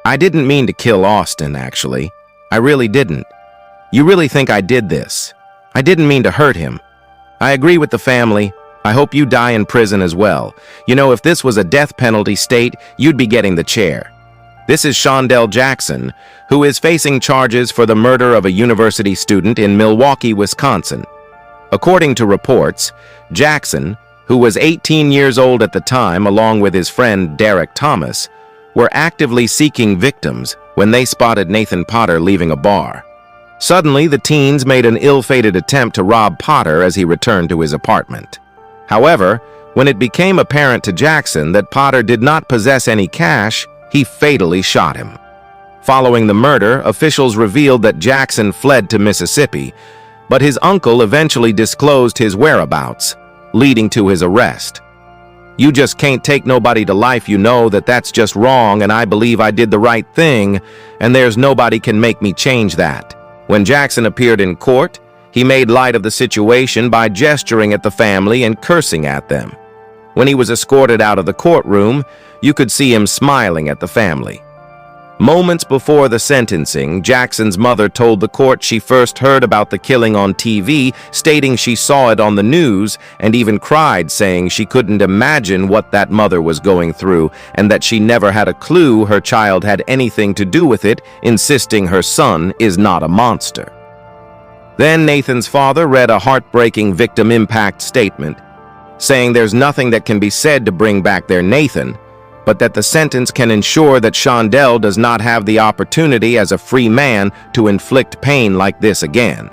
I didn't mean to kill Austin, actually. I really didn't. You really think I did this? I didn't mean to hurt him. I agree with the family. I hope you die in prison as well. You know, if this was a death penalty state, you'd be getting the chair. This is Shondell Jackson, who is facing charges for the murder of a university student in Milwaukee, Wisconsin. According to reports, Jackson, who was 18 years old at the time along with his friend Derek Thomas, were actively seeking victims when they spotted Nathan Potter leaving a bar. Suddenly, the teens made an ill-fated attempt to rob Potter as he returned to his apartment. However, when it became apparent to Jackson that Potter did not possess any cash, he fatally shot him. Following the murder, officials revealed that Jackson fled to Mississippi, but his uncle eventually disclosed his whereabouts, leading to his arrest. You just can't take nobody to life. You know that that's just wrong, and I believe I did the right thing, and there's nobody can make me change that. When Jackson appeared in court, he made light of the situation by gesturing at the family and cursing at them. When he was escorted out of the courtroom, you could see him smiling at the family. Moments before the sentencing, Jackson's mother told the court she first heard about the killing on TV, stating she saw it on the news and even cried, saying she couldn't imagine what that mother was going through and that she never had a clue her child had anything to do with it, insisting her son is not a monster. Then Nathan's father read a heartbreaking victim impact statement, saying there's nothing that can be said to bring back their Nathan, but that the sentence can ensure that Shondell does not have the opportunity as a free man to inflict pain like this again.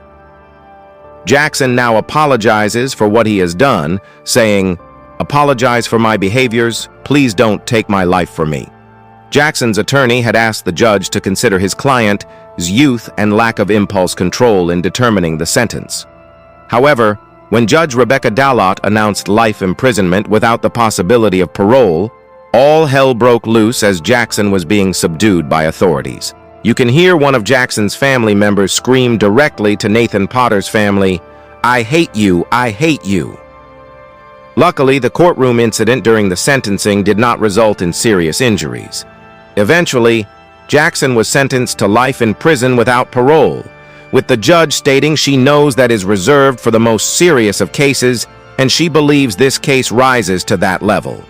Jackson now apologizes for what he has done, saying, "Apologize for my behaviors. Please don't take my life from me." Jackson's attorney had asked the judge to consider his client's youth and lack of impulse control in determining the sentence. However, when Judge Rebecca Dallot announced life imprisonment without the possibility of parole, all hell broke loose as Jackson was being subdued by authorities. You can hear one of Jackson's family members scream directly to Nathan Potter's family, "I hate you, I hate you." Luckily, the courtroom incident during the sentencing did not result in serious injuries. Eventually, Jackson was sentenced to life in prison without parole, with the judge stating she knows that is reserved for the most serious of cases, and she believes this case rises to that level.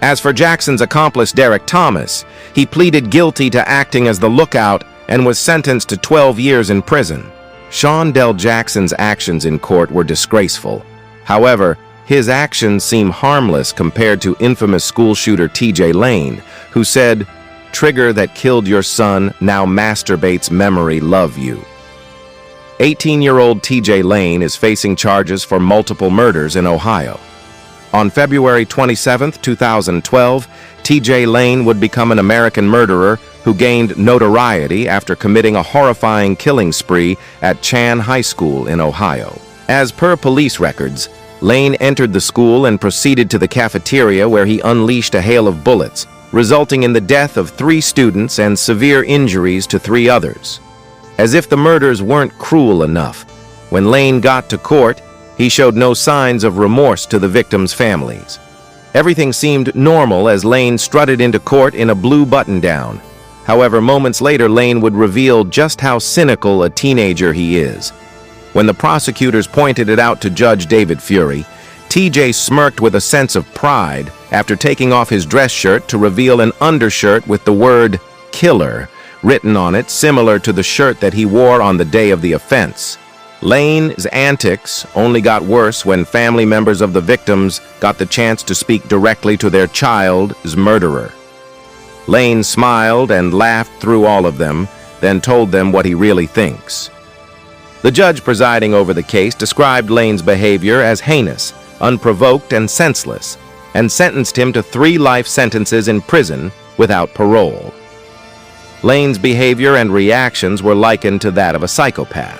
As for Jackson's accomplice Derek Thomas, he pleaded guilty to acting as the lookout and was sentenced to 12 years in prison. Shondell Jackson's actions in court were disgraceful. However, his actions seem harmless compared to infamous school shooter TJ Lane, who said, "Trigger that killed your son now masturbates memory love you." 18-year-old TJ Lane is facing charges for multiple murders in Ohio. On February 27, 2012, TJ Lane would become an American murderer who gained notoriety after committing a horrifying killing spree at Chan High School in Ohio. As per police records, Lane entered the school and proceeded to the cafeteria where he unleashed a hail of bullets, resulting in the death of 3 students and severe injuries to 3 others. As if the murders weren't cruel enough, when Lane got to court, he showed no signs of remorse to the victims' families. Everything seemed normal as Lane strutted into court in a blue button-down. However, moments later, Lane would reveal just how cynical a teenager he is. When the prosecutors pointed it out to Judge David Fury, TJ smirked with a sense of pride after taking off his dress shirt to reveal an undershirt with the word "killer" written on it, similar to the shirt that he wore on the day of the offense. Lane's antics only got worse when family members of the victims got the chance to speak directly to their child's murderer. Lane smiled and laughed through all of them, then told them what he really thinks. The judge presiding over the case described Lane's behavior as heinous, unprovoked, and senseless, and sentenced him to 3 life sentences in prison without parole. Lane's behavior and reactions were likened to that of a psychopath.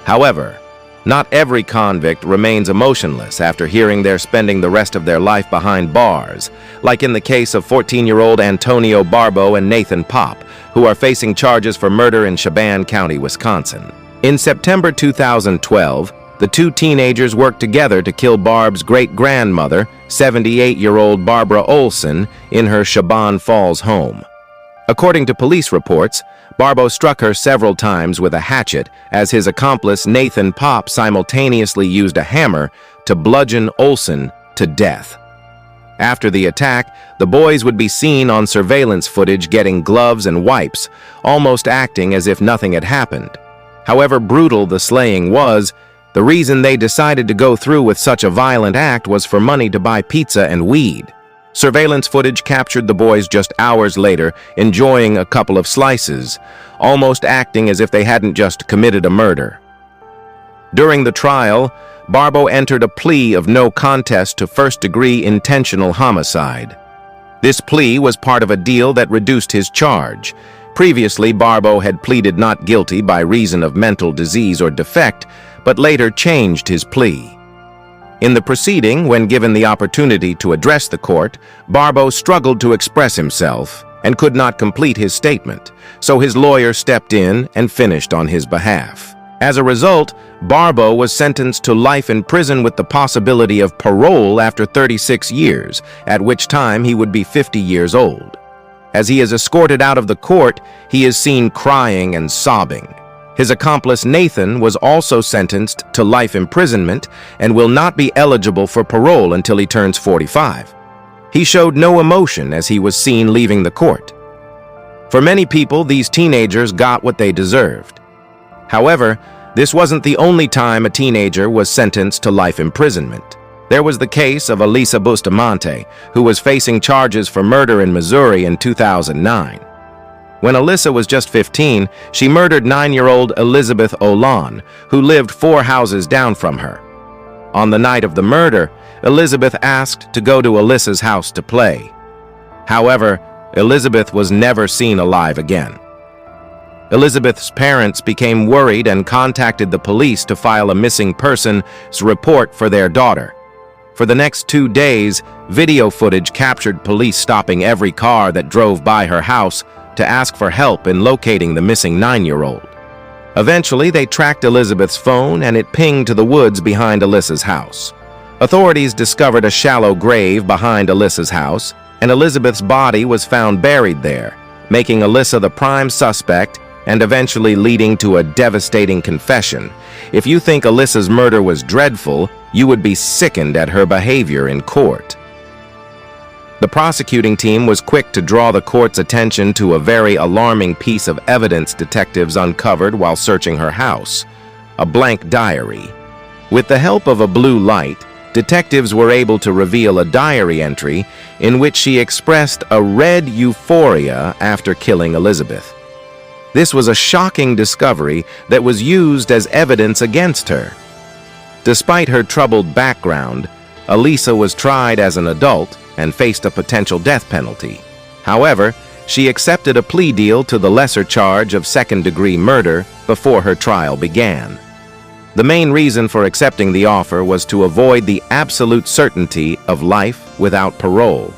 However, not every convict remains emotionless after hearing they're spending the rest of their life behind bars, like in the case of 14-year-old Antonio Barbo and Nathan Pop, who are facing charges for murder in Shaban County, Wisconsin. In September 2012, the 2 teenagers worked together to kill Barb's great-grandmother, 78-year-old Barbara Olson, in her Shaban Falls home. According to police reports, Barbo struck her several times with a hatchet as his accomplice Nathan Pop simultaneously used a hammer to bludgeon Olson to death. After the attack, the boys would be seen on surveillance footage getting gloves and wipes, almost acting as if nothing had happened. However brutal the slaying was, the reason they decided to go through with such a violent act was for money to buy pizza and weed. Surveillance footage captured the boys just hours later, enjoying a couple of slices, almost acting as if they hadn't just committed a murder. During the trial, Barbo entered a plea of no contest to first-degree intentional homicide. This plea was part of a deal that reduced his charge. Previously, Barbo had pleaded not guilty by reason of mental disease or defect, but later changed his plea. In the proceeding, when given the opportunity to address the court, Barbo struggled to express himself and could not complete his statement, so his lawyer stepped in and finished on his behalf. As a result, Barbo was sentenced to life in prison with the possibility of parole after 36 years, at which time he would be 50 years old. As he is escorted out of the court, he is seen crying and sobbing. His accomplice Nathan was also sentenced to life imprisonment and will not be eligible for parole until he turns 45. He showed no emotion as he was seen leaving the court. For many people, these teenagers got what they deserved. However, this wasn't the only time a teenager was sentenced to life imprisonment. There was the case of Elisa Bustamante, who was facing charges for murder in Missouri in 2009. When Elisa was just 15, she murdered 9-year-old Elizabeth Olan, who lived 4 houses down from her. On the night of the murder, Elizabeth asked to go to Elisa's house to play. However, Elizabeth was never seen alive again. Elizabeth's parents became worried and contacted the police to file a missing persons report for their daughter. For the next 2 days, video footage captured police stopping every car that drove by her house to ask for help in locating the missing 9-year-old. Eventually, they tracked Elizabeth's phone and it pinged to the woods behind Elisa's house. Authorities discovered a shallow grave behind Elisa's house, and Elizabeth's body was found buried there, making Elisa the prime suspect and eventually leading to a devastating confession. If you think Elisa's murder was dreadful, you would be sickened at her behavior in court. The prosecuting team was quick to draw the court's attention to a very alarming piece of evidence detectives uncovered while searching her house: a blank diary. With the help of a blue light, detectives were able to reveal a diary entry in which she expressed a red euphoria after killing Elizabeth. This was a shocking discovery that was used as evidence against her. Despite her troubled background, Elisa was tried as an adult and faced a potential death penalty. However, she accepted a plea deal to the lesser charge of second-degree murder before her trial began. The main reason for accepting the offer was to avoid the absolute certainty of life without parole.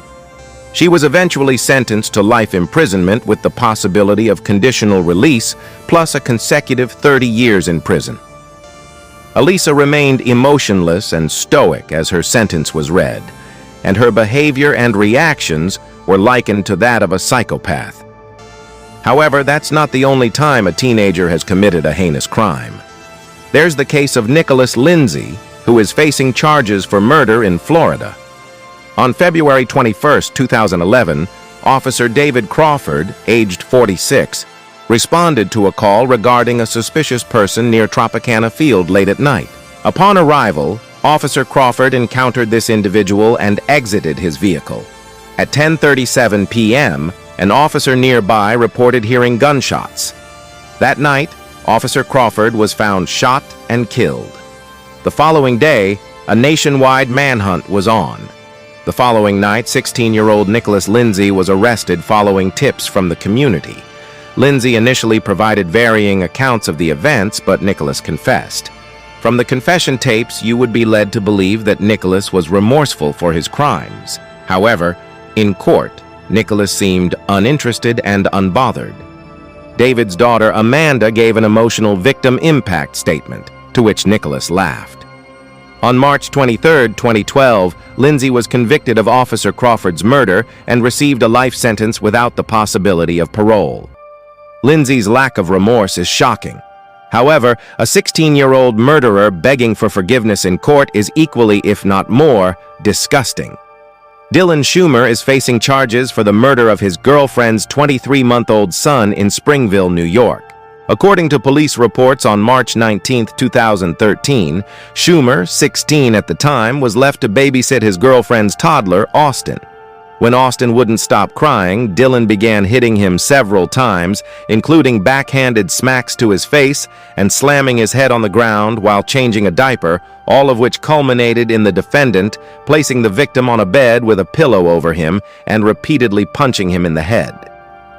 She was eventually sentenced to life imprisonment with the possibility of conditional release plus a consecutive 30 years in prison. Elisa remained emotionless and stoic as her sentence was read, and her behavior and reactions were likened to that of a psychopath. However, that's not the only time a teenager has committed a heinous crime. There's the case of Nicholas Lindsay, who is facing charges for murder in Florida. On February 21, 2011, Officer David Crawford, aged 46, responded to a call regarding a suspicious person near Tropicana Field late at night. Upon arrival, Officer Crawford encountered this individual and exited his vehicle. At 10:37 p.m., an officer nearby reported hearing gunshots. That night, Officer Crawford was found shot and killed. The following day, a nationwide manhunt was on. The following night, 16-year-old Nicholas Lindsay was arrested following tips from the community. Lindsay initially provided varying accounts of the events, but Nicholas confessed. From the confession tapes, you would be led to believe that Nicholas was remorseful for his crimes. However, in court, Nicholas seemed uninterested and unbothered. David's daughter Amanda gave an emotional victim impact statement, to which Nicholas laughed. On March 23, 2012, Lindsay was convicted of Officer Crawford's murder and received a life sentence without the possibility of parole. Lindsay's lack of remorse is shocking. However, a 16-year-old murderer begging for forgiveness in court is equally, if not more, disgusting. Dylan Schumer is facing charges for the murder of his girlfriend's 23-month-old son in Springville, New York. According to police reports on March 19, 2013, Schumer, 16 at the time, was left to babysit his girlfriend's toddler, Austin. When Austin wouldn't stop crying, Dylan began hitting him several times, including backhanded smacks to his face and slamming his head on the ground while changing a diaper, all of which culminated in the defendant placing the victim on a bed with a pillow over him and repeatedly punching him in the head.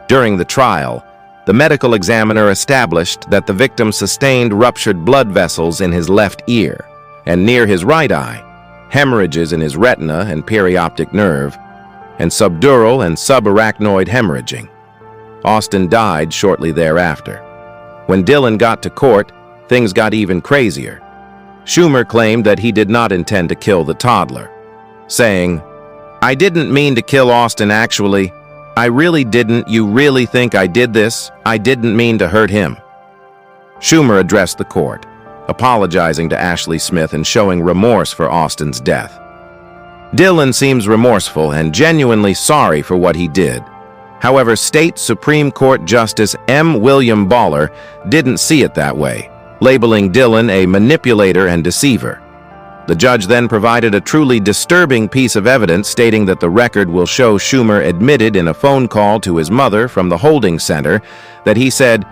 During the trial, the medical examiner established that the victim sustained ruptured blood vessels in his left ear and near his right eye, hemorrhages in his retina and perioptic nerve, and subdural and subarachnoid hemorrhaging. Austin died shortly thereafter. When Dylan got to court, things got even crazier. Schumer claimed that he did not intend to kill the toddler, saying, "I didn't mean to kill Austin actually. I really didn't. You really think I did this? I didn't mean to hurt him." Schumer addressed the court, apologizing to Ashley Smith and showing remorse for Austin's death. Dylan seems remorseful and genuinely sorry for what he did. However, State Supreme Court Justice M. William Baller didn't see it that way, labeling Dylan a manipulator and deceiver. The judge then provided a truly disturbing piece of evidence stating that the record will show Schumer admitted in a phone call to his mother from the holding center that he said,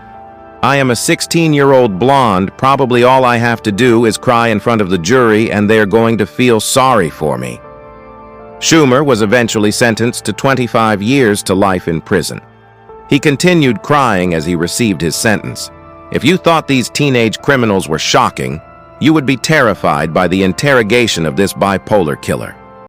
"I am a 16-year-old blonde. Probably all I have to do is cry in front of the jury and they're going to feel sorry for me." Schumer was eventually sentenced to 25 years to life in prison. He continued crying as he received his sentence. If you thought these teenage criminals were shocking, you would be terrified by the interrogation of this bipolar killer.